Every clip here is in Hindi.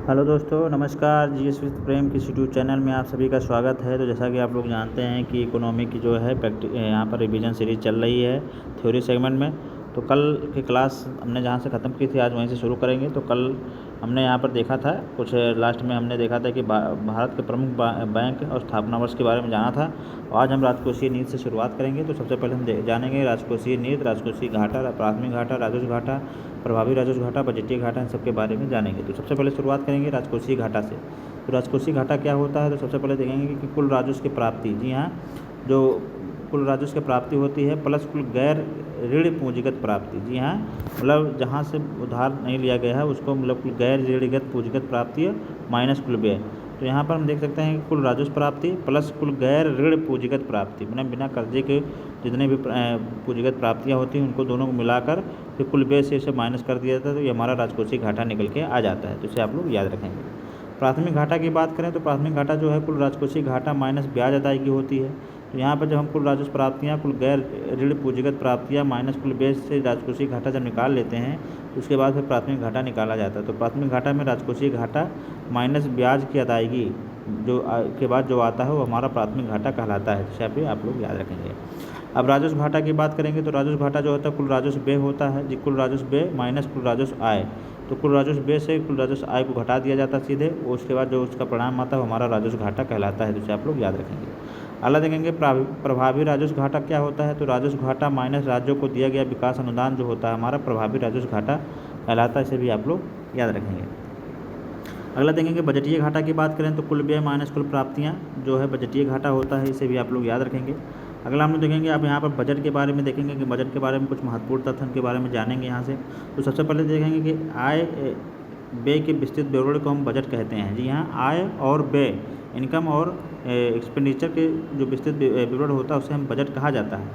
हेलो दोस्तों, नमस्कार। जीएस विद प्रेम किस यूट्यूब चैनल में आप सभी का स्वागत है। तो जैसा कि आप लोग जानते हैं कि इकोनॉमी की जो है यहाँ पर रिवीजन सीरीज़ चल रही है थ्योरी सेगमेंट में। तो कल की क्लास हमने जहाँ से ख़त्म की थी आज वहीं से शुरू करेंगे। तो कल हमने यहाँ पर देखा था कुछ लास्ट में हमने देखा था कि भारत के प्रमुख बैंक और स्थापना वर्ष के बारे में जाना था। आज हम राजकोषीय नीति से शुरुआत करेंगे। तो सबसे पहले हम जानेंगे राजकोषीय नीति, राजकोषीय घाटा, प्राथमिक घाटा, राजस्व घाटा, प्रभावी राजस्व घाटा, बजटीय घाटा, इन सब के बारे में जानेंगे। तो सबसे पहले शुरुआत करेंगे राजकोषीय घाटा से। तो राजकोषीय घाटा क्या होता है? तो सबसे पहले देखेंगे कि कुल राजस्व की प्राप्ति, जी हाँ, जो कुल राजस्व की प्राप्ति होती है प्लस कुल गैर ऋण पूंजीगत प्राप्ति। जी हाँ, मतलब जहाँ से उधार नहीं लिया गया है उसको मतलब कुल गैर ऋणगत पूंजीगत प्राप्ति है माइनस कुल व्यय। तो यहाँ पर हम देख सकते हैं कि कुल राजस्व प्राप्ति प्लस कुल गैर ऋण पूंजीगत प्राप्ति, मतलब बिना कर्जे के जितने भी पूंजीगत प्राप्तियाँ होती हैं उनको दोनों को मिलाकर फिर कुल व्यय से इसे माइनस कर दिया जाता है। तो ये हमारा राजकोषीय घाटा निकल के आ जाता है। तो इसे आप लोग याद रखेंगे। प्राथमिक घाटा की बात करें तो प्राथमिक घाटा जो है कुल राजकोषीय घाटा माइनस ब्याज अदायगी होती है। तो यहाँ पर जब हम कुल राजस्व प्राप्तियाँ, कुल गैर ऋण पूंजीगत प्राप्तियाँ माइनस कुल व्यय से राजकोषीय घाटा जब निकाल लेते हैं तो उसके बाद फिर प्राथमिक घाटा निकाला जाता है। तो प्राथमिक घाटा में राजकोषीय घाटा माइनस ब्याज की अदायगी जो के बाद जो आता है वो हमारा प्राथमिक घाटा कहलाता है। जिसे पे आप लोग याद रखेंगे। अब राजस्व घाटा की बात करेंगे तो राजस्व घाटा जो होता है कुल राजस्व व्यय होता है, जी कुल राजस्व व्यय माइनस कुल राजस्व आय। तो कुल राजस्व व्यय से कुल राजस्व आय को घटा दिया जाता है सीधे, उसके बाद जो उसका परिणाम आता है वो हमारा राजस्व घाटा कहलाता है। जिसे आप लोग याद रखेंगे। अगला देखेंगे प्रभावी राजस्व घाटा क्या होता है? तो राजस्व घाटा माइनस राज्यों को दिया गया विकास अनुदान जो होता है हमारा प्रभावी राजस्व घाटा कहलाता है। इसे भी आप लोग याद रखेंगे। अगला देखेंगे बजटीय घाटा की बात करें तो कुल व्यय माइनस कुल प्राप्तियाँ जो है बजटीय घाटा होता है। इसे भी आप लोग याद रखेंगे। अगला हम लोग देखेंगे, अब यहाँ पर बजट के बारे में देखेंगे कि बजट के बारे में कुछ महत्वपूर्ण तथ्य के बारे में जानेंगे यहाँ से। तो सबसे पहले देखेंगे कि आय व्यय के विस्तृत ब्यौरे को हम बजट कहते हैं। जी हाँ, आय और व्यय, इनकम और एक्सपेंडिचर के जो विस्तृत विवरण होता है उसे हम बजट कहा जाता है।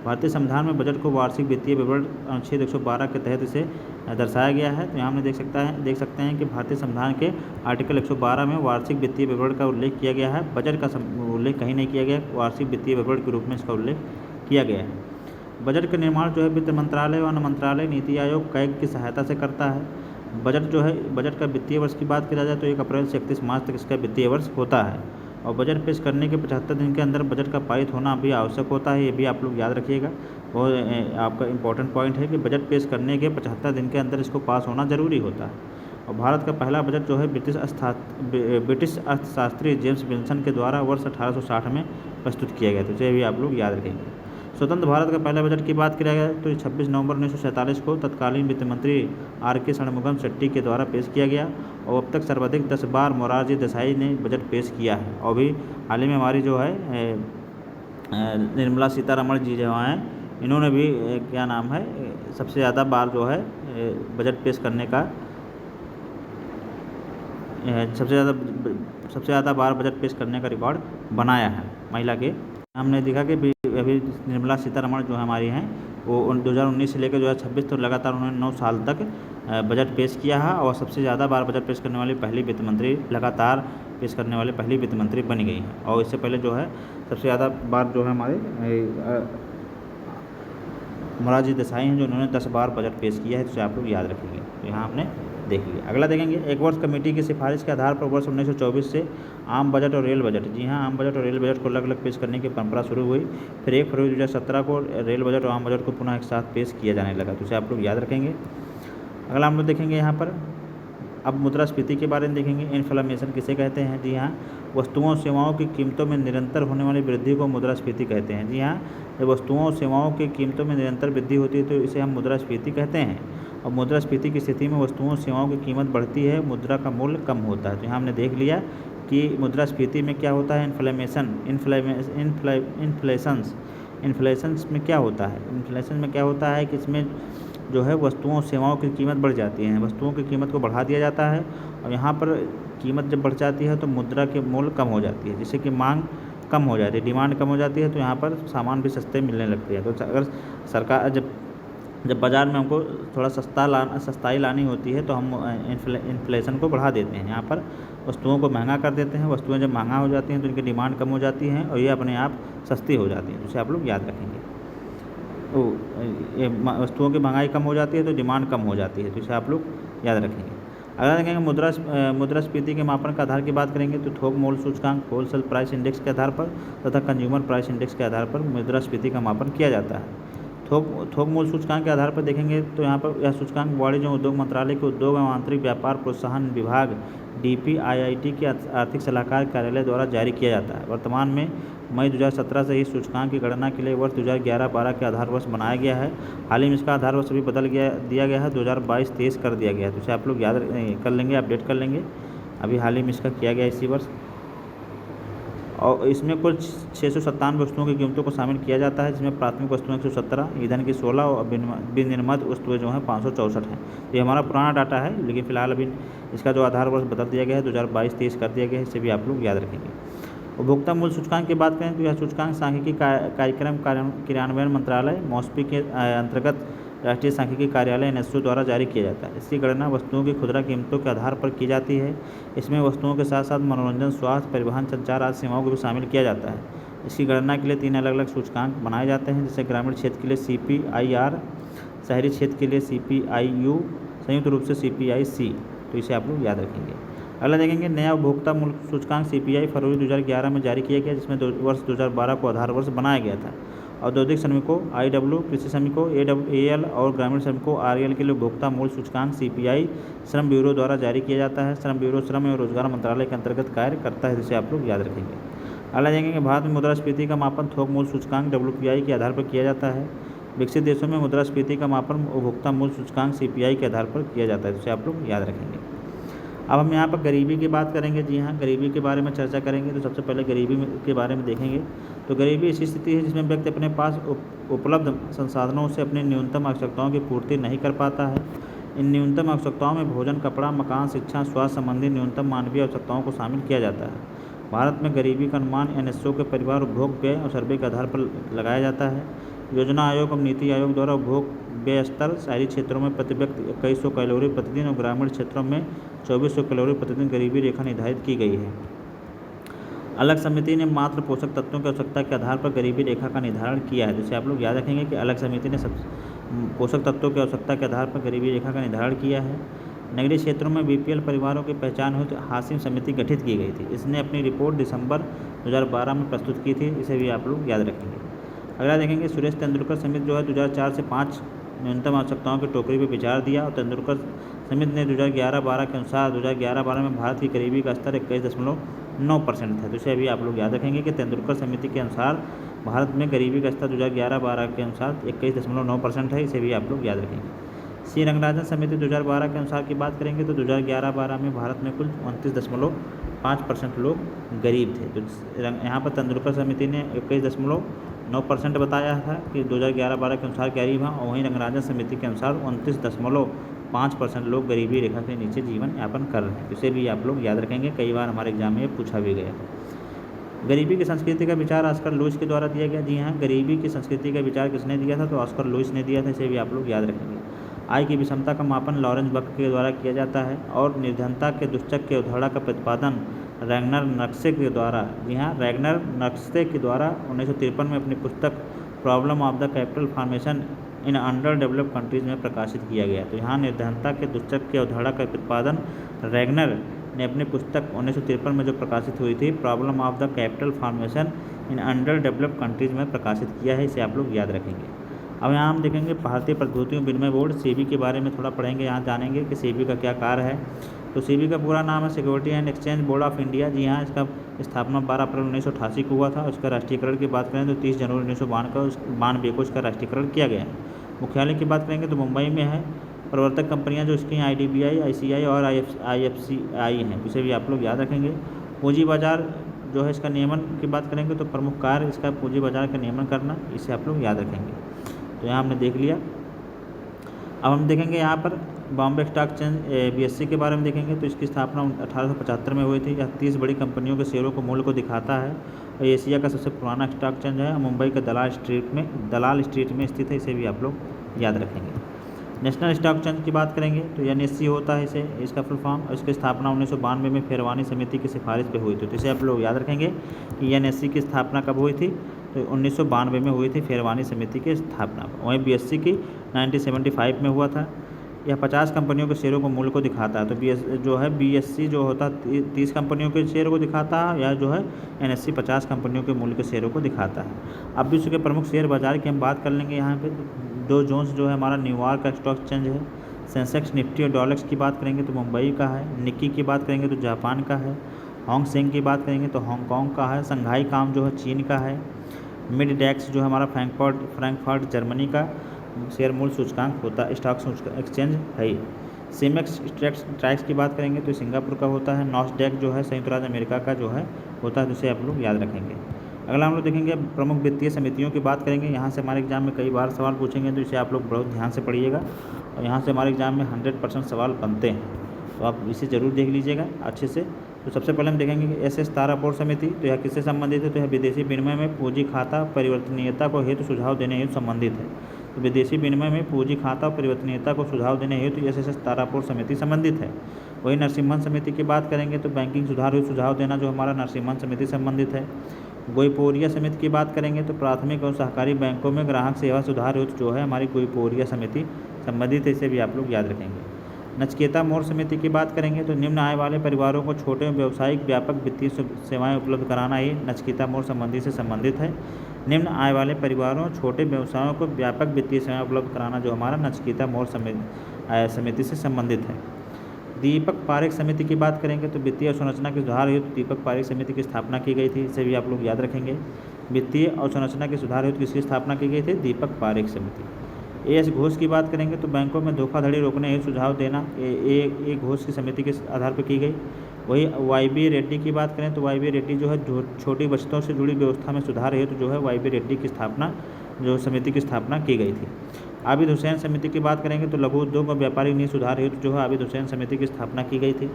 भारतीय संविधान में बजट को वार्षिक वित्तीय विवरण अनुच्छेद 112 के तहत इसे दर्शाया गया है। तो यहाँ हमने देख सकते हैं कि भारतीय संविधान के आर्टिकल 112 में वार्षिक वित्तीय विवरण का उल्लेख किया गया है। बजट का उल्लेख कहीं नहीं किया गया, वार्षिक वित्तीय विवरण के रूप में इसका उल्लेख किया गया है। बजट का निर्माण जो है वित्त मंत्रालय व अन्य मंत्रालय, नीति आयोग, कैग की सहायता से करता है। बजट जो है, बजट का वित्तीय वर्ष की बात की जाए तो 1 अप्रैल से 31 मार्च तक इसका वित्तीय वर्ष होता है। और बजट पेश करने के 75 दिन के अंदर बजट का पारित होना भी आवश्यक होता है। ये भी आप लोग याद रखिएगा। वो आपका इम्पोर्टेंट पॉइंट है कि बजट पेश करने के 75 दिन के अंदर इसको पास होना ज़रूरी होता है। और भारत का पहला बजट जो है ब्रिटिश अर्थशास्त्री जेम्स विल्सन के द्वारा वर्ष 1860 में प्रस्तुत किया गया था। तो ये भी आप लोग याद रखेंगे। स्वतंत्र भारत का पहला बजट की बात किया गया तो 26 नवंबर 1947 को तत्कालीन वित्त मंत्री R.K. षणमुगम शेट्टी के द्वारा पेश किया गया। और अब तक सर्वाधिक 10 बार मोरारजी देसाई ने बजट पेश किया है। और भी हाल ही में हमारी जो है निर्मला सीतारमण जी जो हैं, इन्होंने भी क्या नाम है सबसे ज़्यादा बार जो है बजट पेश करने का सबसे ज़्यादा बार बजट पेश करने का रिकॉर्ड बनाया है महिला के। हमने देखा कि अभी निर्मला सीतारमण जो हमारी हैं वो 2019 से लेकर 2026 तक लगातार उन्होंने 9 साल तक बजट पेश किया है और सबसे ज़्यादा बार बजट पेश करने वाली पहली वित्त मंत्री, लगातार पेश करने वाली पहली वित्त मंत्री बनी गई हैं। और इससे पहले जो है सबसे ज़्यादा बार जो है हमारे मोरारजी देसाई हैं जो उन्होंने 10 बार बजट पेश किया है। तो आप लोग याद रखेंगे। तो यहाँ हमने देख लिया। अगला देखेंगे, एक वर्ष कमेटी की सिफारिश के आधार पर वर्ष 1924 से आम बजट और रेल बजट, जी हाँ, आम बजट और रेल बजट को अलग अलग पेश करने की परंपरा शुरू हुई। फिर 1 फरवरी 2017 को रेल बजट और आम बजट को पुनः एक साथ पेश किया जाने लगा। तो इसे आप लोग याद रखेंगे। अगला हम लोग देखेंगे यहाँ पर, अब मुद्रास्फीति के बारे में देखेंगे। इन्फ्लेमेशन किसे कहते हैं? जी हाँ, वस्तुओं और सेवाओं की कीमतों में निरंतर होने वाली वृद्धि को मुद्रास्फीति कहते हैं। जी हाँ, जब वस्तुओं और सेवाओं की कीमतों में निरंतर वृद्धि होती है तो इसे हम मुद्रास्फीति कहते हैं। और मुद्रास्फीति की स्थिति में वस्तुओं और सेवाओं की कीमत बढ़ती है, मुद्रा का मूल्य कम होता है। तो यहाँ हमने देख लिया कि मुद्रास्फीति में क्या होता है, इन्फ्लेशंस में क्या होता है, इन्फ्लेशन में क्या होता है कि इसमें जो है वस्तुओं और सेवाओं की कीमत बढ़ जाती है, वस्तुओं की कीमत को बढ़ा दिया जाता है। और यहाँ पर कीमत जब बढ़ जाती है तो मुद्रा के मूल्य कम हो जाती है, जिससे कि मांग कम हो जाती है, डिमांड कम हो जाती है। तो यहाँ पर सामान भी सस्ते मिलने लगते हैं। तो अगर सरकार जब बाज़ार में हमको थोड़ा सस्ताई लानी होती है तो हम इन्फ्लेशन को बढ़ा देते हैं। यहाँ पर वस्तुओं को महंगा कर देते हैं। वस्तुएं जब महंगा हो जाती हैं तो इनकी डिमांड कम हो जाती है और ये अपने आप सस्ती हो जाती हैं। जिसे आप लोग याद रखेंगे। तो ये वस्तुओं की महंगाई कम हो जाती है तो डिमांड कम हो जाती है। तो इसे आप लोग याद रखेंगे। अगर देखेंगे मुद्रास्फीति के मापन का आधार की बात करेंगे तो थोक मूल्य सूचकांक होलसेल प्राइस इंडेक्स के आधार पर तथा कंज्यूमर प्राइस इंडेक्स के आधार पर मुद्रास्फीति का मापन किया जाता है। थोक मूल्य सूचकांक के आधार पर देखेंगे तो यहाँ पर यह सूचकांक वाणिज्य एवं उद्योग मंत्रालय के उद्योग एवं आंतरिक व्यापार प्रोत्साहन विभाग DPIIT के आर्थिक सलाहकार कार्यालय द्वारा जारी किया जाता है। वर्तमान में मई 2017 से इस सूचकांक की गणना के लिए वर्ष 2011-12 के आधार वर्ष बनाया गया है। हाल ही में इसका आधार वर्ष भी दिया गया है, 2022-23 कर दिया गया है। तो इसे आप लोग याद कर लेंगे, अपडेट कर लेंगे। अभी हाल ही में इसका किया गया इसी वर्ष, और इसमें कुल 697 वस्तुओं की कीमतों को शामिल किया जाता है, जिसमें प्राथमिक वस्तुएं 117, ईंधन की 16 और विनिर्मित वस्तुएं जो हैं 564 हैं। ये हमारा पुराना डाटा है, लेकिन फिलहाल अभी इसका जो आधार वर्ष बदल दिया गया है, 2022-23 कर दिया गया है। इसे भी आप लोग याद रखेंगे। उपभोक्ता मूल्य सूचकांक की बात करें तो यह सूचकांक सांख्यिकी कार्यक्रम क्रियान्वयन मंत्रालय मॉस्पी के अंतर्गत राष्ट्रीय सांख्यिकी कार्यालय NSO द्वारा जारी किया जाता है। इसकी गणना वस्तुओं की खुदरा कीमतों के आधार पर की जाती है। इसमें वस्तुओं के साथ साथ मनोरंजन, स्वास्थ्य, परिवहन, संचार आदि सेवाओं को भी शामिल किया जाता है। इसकी गणना के लिए 3 अलग अलग सूचकांक बनाए जाते हैं, जैसे ग्रामीण क्षेत्र के लिए CPIR, शहरी क्षेत्र के लिए CPIU, संयुक्त रूप से CPIC। तो इसे आप लोग याद रखेंगे। अगला देखेंगे नया उपभोक्ता मूल्य सूचकांक CPI फरवरी 2011 में जारी किया गया, जिसमें वर्ष 2012 को आधार वर्ष बनाया गया था। औद्योगिक श्रमिकों IW, कृषि श्रमिकों AL और ग्रामीण श्रमिकों RL के लिए उपभोक्ता मूल्य सूचकांक CPI श्रम ब्यूरो द्वारा जारी किया जाता है। श्रम ब्यूरो श्रम एवं रोजगार मंत्रालय के अंतर्गत कार्य करता है, जिसे आप लोग याद रखेंगे। अगला देखेंगे भारत में मुद्रास्फीति का मापन थोक मूल्य सूचकांक WPI के आधार पर किया जाता है। विकसित देशों में मुद्रास्फीति का मापन उपभोक्ता मूल्य सूचकांक CPI के आधार पर किया जाता है, जिसे आप लोग याद रखेंगे। अब हम यहाँ पर गरीबी की बात करेंगे। जी हाँ, गरीबी के बारे में चर्चा करेंगे। तो सबसे पहले गरीबी के बारे में देखेंगे। तो गरीबी ऐसी स्थिति है जिसमें व्यक्ति अपने पास उपलब्ध संसाधनों से अपनी न्यूनतम आवश्यकताओं की पूर्ति नहीं कर पाता है। इन न्यूनतम आवश्यकताओं में भोजन, कपड़ा, मकान, शिक्षा, स्वास्थ्य संबंधी न्यूनतम मानवीय आवश्यकताओं को शामिल किया जाता है। भारत में गरीबी का अनुमान NSO के परिवार उपभोग व्यय और सर्वे के आधार पर लगाया जाता है। योजना आयोग और नीति आयोग द्वारा उपभोग व्यय स्तर शहरी क्षेत्रों में प्रति व्यक्ति 2100 कैलोरी प्रतिदिन और ग्रामीण क्षेत्रों में 2400 कैलोरी प्रतिदिन गरीबी रेखा निर्धारित की गई है। अलग समिति ने मात्र पोषक तत्वों की आवश्यकता के आधार पर गरीबी रेखा का निर्धारण किया है। जैसे आप लोग याद रखेंगे कि अलग समिति ने पोषक तत्वों की आवश्यकता के आधार पर गरीबी रेखा का निर्धारण किया है। नगरीय क्षेत्रों में BPL परिवारों की पहचान हेतु हाशिम समिति गठित की गई थी। इसने अपनी रिपोर्ट दिसंबर 2012 में प्रस्तुत की थी। इसे भी आप लोग याद रखेंगे। अगला देखेंगे सुरेश तेंदुलकर समिति जो है 2004 से 5 न्यूनतम आवश्यकताओं की टोकरी पर विचार दिया और तेंदुलकर समिति ने 2011-12 के अनुसार 2011-12 में भारत की गरीबी का स्तर 21.9% था। तो इसे अभी आप लोग याद रखेंगे कि तेंदुलकर समिति के अनुसार भारत में गरीबी का स्तर 2011-12 के अनुसार 21.9% है। इसे भी आप लोग याद रखेंगे। श्री रंगराजन समिति 2012 के अनुसार की बात करेंगे तो 2011-12 में भारत में कुल 29.5% लोग गरीब थे। तो यहाँ पर तेंदुलकर समिति ने 21.9% बताया था कि 2011-12 के अनुसार गरीब हैं, और वहीं रंगराजन समिति के अनुसार 29.5% लोग गरीबी रेखा के नीचे जीवन यापन कर रहे हैं। इसे भी आप लोग याद रखेंगे, कई बार हमारे एग्जाम में पूछा भी गया। गरीबी की संस्कृति का विचार ऑस्कर लुईस के द्वारा दिया गया। जी हाँ, गरीबी की संस्कृति का विचार किसने दिया था? तो ऑस्कर लुईस ने दिया था। इसे भी आप लोग याद रखेंगे। आय की विषमता का मापन लॉरेंस बक के द्वारा किया जाता है, और निर्धनता के दुष्चक्र के अवधारणा का प्रतिपादन रैगनर नक्शे के द्वारा, जी हाँ, रैगनर नक्शे के द्वारा 1953 में अपनी पुस्तक problem of the capital formation in under developed countries में प्रकाशित किया गया। तो यहाँ निर्धनता के दुष्चक्र के अवधारणा का प्रतिपादन रैगनर ने अपनी पुस्तक 1953 में जो प्रकाशित हुई थी problem of the capital formation in under developed countries में प्रकाशित किया है। इसे आप लोग याद रखेंगे। अब यहाँ हम देखेंगे भारतीय प्रतिभूतियों विनिमय बोर्ड SEBI के बारे में थोड़ा पढ़ेंगे। यहाँ जानेंगे कि SEBI का क्या कार्य है। तो SEBI का पूरा नाम है security and exchange board of India. जी हाँ, इसका स्थापना 12 अप्रैल 1988 को हुआ था। उसका राष्ट्रीयकरण की बात करें तो 30 जनवरी 1992 को इसका राष्ट्रीयकरण किया गया है। मुख्यालय की बात करेंगे तो मुंबई में है। प्रवर्तक कंपनियां जो इसकी IDBI, ICI और IFCI हैं, इसे भी आप लोग याद रखेंगे। पूंजी बाजार जो है इसका नियमन की बात करेंगे तो प्रमुख कार्य इसका पूंजी बाजार का नियमन करना, इसे आप लोग याद रखेंगे। तो यहाँ हमने देख लिया। अब हम देखेंगे यहाँ पर बॉम्बे स्टॉक एक्सचेंज BSE के बारे में देखेंगे। तो इसकी स्थापना 1875 में हुई थी। यह 30 बड़ी कंपनियों के शेयरों को मूल्य को दिखाता है और एशिया का सबसे पुराना स्टॉक एक्सचेंज है। मुंबई के दलाल स्ट्रीट में स्थित है। इसे भी आप लोग याद रखेंगे। नेशनल स्टॉक एक्सचेंज की बात करेंगे तो NSE होता है इसका फुल फॉर्म, और इसकी स्थापना 1992 में फेरवानी समिति की सिफारिश पे हुई थी। तो इसे आप लोग याद रखेंगे कि NSE की स्थापना कब हुई थी? तो 1992 में हुई थी फेरवानी समिति की स्थापना। वहीं BSE की 1975 में हुआ था। यह 50 कंपनियों के शेयरों को मूल्य को दिखाता है। तो BSE जो होता है 30 कंपनियों के शेयरों को दिखाता है, या जो है NSE 50 कंपनियों के मूल्य के शेयरों को दिखाता है। अब विश्व के प्रमुख शेयर बाजार की हम बात कर लेंगे। यहाँ पे डो जोन्स जो है हमारा न्यूयॉर्क का स्टॉक एक्सचेंज है। सेंसेक्स, निफ्टी और डॉलेक्स की बात करेंगे तो मुंबई का है। निक्की की बात करेंगे तो जापान का है। हॉन्ग सेंग की बात करेंगे तो हांगकांग का है। संघाई काम जो है चीन का है। मिड डेक्स जो है हमारा फ्रैंकफर्ट जर्मनी का शेयर मूल्य सूचकांक होता है, स्टॉक एक्सचेंज है। सीमेक्स ट्रैक्स की बात करेंगे तो सिंगापुर का होता है। नॉस्डैक जो है संयुक्त राज्य अमेरिका का जो है होता है, जिसे आप लोग याद रखेंगे। अगला हम लोग देखेंगे प्रमुख वित्तीय समितियों की बात करेंगे। यहाँ से हमारे एग्जाम में कई बार सवाल पूछेंगे, तो इसे आप लोग बहुत ध्यान से पढ़िएगा, और यहाँ से हमारे एग्जाम में 100% सवाल बनते हैं, तो आप इसे ज़रूर देख लीजिएगा अच्छे से। तो सबसे पहले हम देखेंगे कि SS तारापुर समिति, तो यह किससे संबंधित है? तो यह विदेशी विनिमय में पूंजी खाता परिवर्तनीयता को हेतु सुझाव देने हेतु संबंधित है। तो विदेशी विनिमय में पूंजी खाता और परिवर्तनीयता को सुझाव देने हेतु SS तारापुर समिति संबंधित है। वही नरसिम्हन समिति की बात करेंगे तो बैंकिंग सुधार हेतु सुझाव देना जो हमारा नरसिम्हन समिति संबंधित है। गोईपोरिया समिति की बात करेंगे तो प्राथमिक और सहकारी बैंकों में ग्राहक सेवा सुधार हेतु जो है हमारी गोईपोरिया समिति संबंधित है, इसे भी आप लोग याद रखेंगे। नचिकेता मोर समिति की बात करेंगे तो निम्न आय वाले परिवारों को छोटे व्यावसायिक व्यापक वित्तीय सेवाएं उपलब्ध कराना ही नचिकेता मोर संबंधी से संबंधित है। निम्न आय वाले परिवारों छोटे व्यवसायों को व्यापक वित्तीय सेवाएं उपलब्ध कराना जो हमारा नचिकेता मोर समिति से संबंधित है। दीपक पारेख समिति की बात करेंगे तो वित्तीय अवसंरचना के सुधार हेतु दीपक पारेख समिति की स्थापना की गई थी, इसे भी आप लोग याद रखेंगे। वित्तीय अवसंरचना के सुधार हेतु किसकी स्थापना की गई थी? दीपक पारेख समिति। AS घोष की बात करेंगे तो बैंकों में धोखाधड़ी रोकने हेतु सुझाव देना ए घोष की समिति के आधार पर की गई। वही YB रेड्डी की बात करें तो YB रेड्डी जो है छोटी बचतों से जुड़ी व्यवस्था में सुधार हेतु जो है YB रेड्डी की स्थापना जो समिति की स्थापना की गई थी। आबिद हुसैन समिति की बात करेंगे तो लघु उद्योग और व्यापारिक नीति सुधार हेतु जो है आबिद हुसैन समिति की स्थापना की गई थी।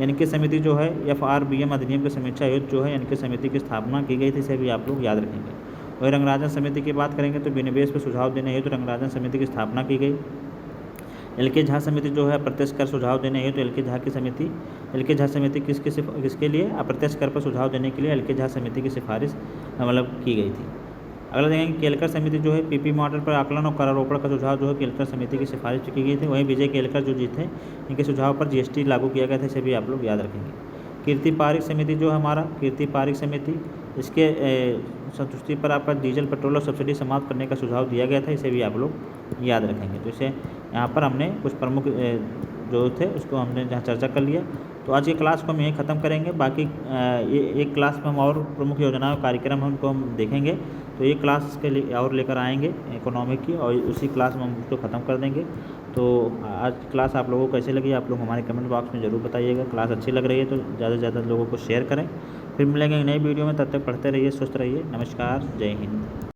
NK समिति जो है FRBM अधिनियम की समीक्षा हेतु जो है NK समिति की स्थापना की गई थी, इसे भी आप लोग याद रखेंगे। वही रंगराजन समिति की बात करेंगे तो विनिवेश पर सुझाव देने हेतु रंगराजन समिति की स्थापना की गई। LK झा समिति जो है अप्रत्यक्ष कर सुझाव देने हेतु LK झा समिति किसके लिए? अप्रत्यक्ष कर पर सुझाव देने के लिए LK झा समिति की सिफारिश की गई थी। अगला देखेंगे केलकर समिति जो है PP मॉडल पर आकलन और करारोपण का सुझाव जो है केलकर समिति की सिफारिश की गई थी। वहीं विजय केलकर जो जी थे, इनके सुझाव पर GST लागू किया गया था, इसे भी आप लोग याद रखेंगे। कीर्ति पारिक समिति जो है हमारा कीर्ति पारिक समिति, इसके संतुष्टि पर आपका डीजल पेट्रोल और सब्सिडी समाप्त करने का सुझाव दिया गया था, इसे भी आप लोग याद रखेंगे। तो इसे यहाँ पर हमने कुछ प्रमुख जो थे उसको हमने जहाँ चर्चा कर लिया। तो आज की क्लास को हम यहीं ख़त्म करेंगे। बाकी एक क्लास में हम और प्रमुख योजनाओं कार्यक्रम उनको हम देखेंगे, तो एक क्लास के लिए और लेकर आएंगे इकोनॉमिक की, और उसी क्लास में हम उसको ख़त्म कर देंगे। तो आज की क्लास आप लोगों को कैसे लगी आप लोग हमारे कमेंट बॉक्स में ज़रूर बताइएगा। क्लास अच्छी लग रही है तो ज़्यादा से ज़्यादा लोगों को शेयर करें। फिर मिलेंगे नई वीडियो में, तब तक पढ़ते रहिए, स्वस्थ रहिए। नमस्कार, जय हिंद।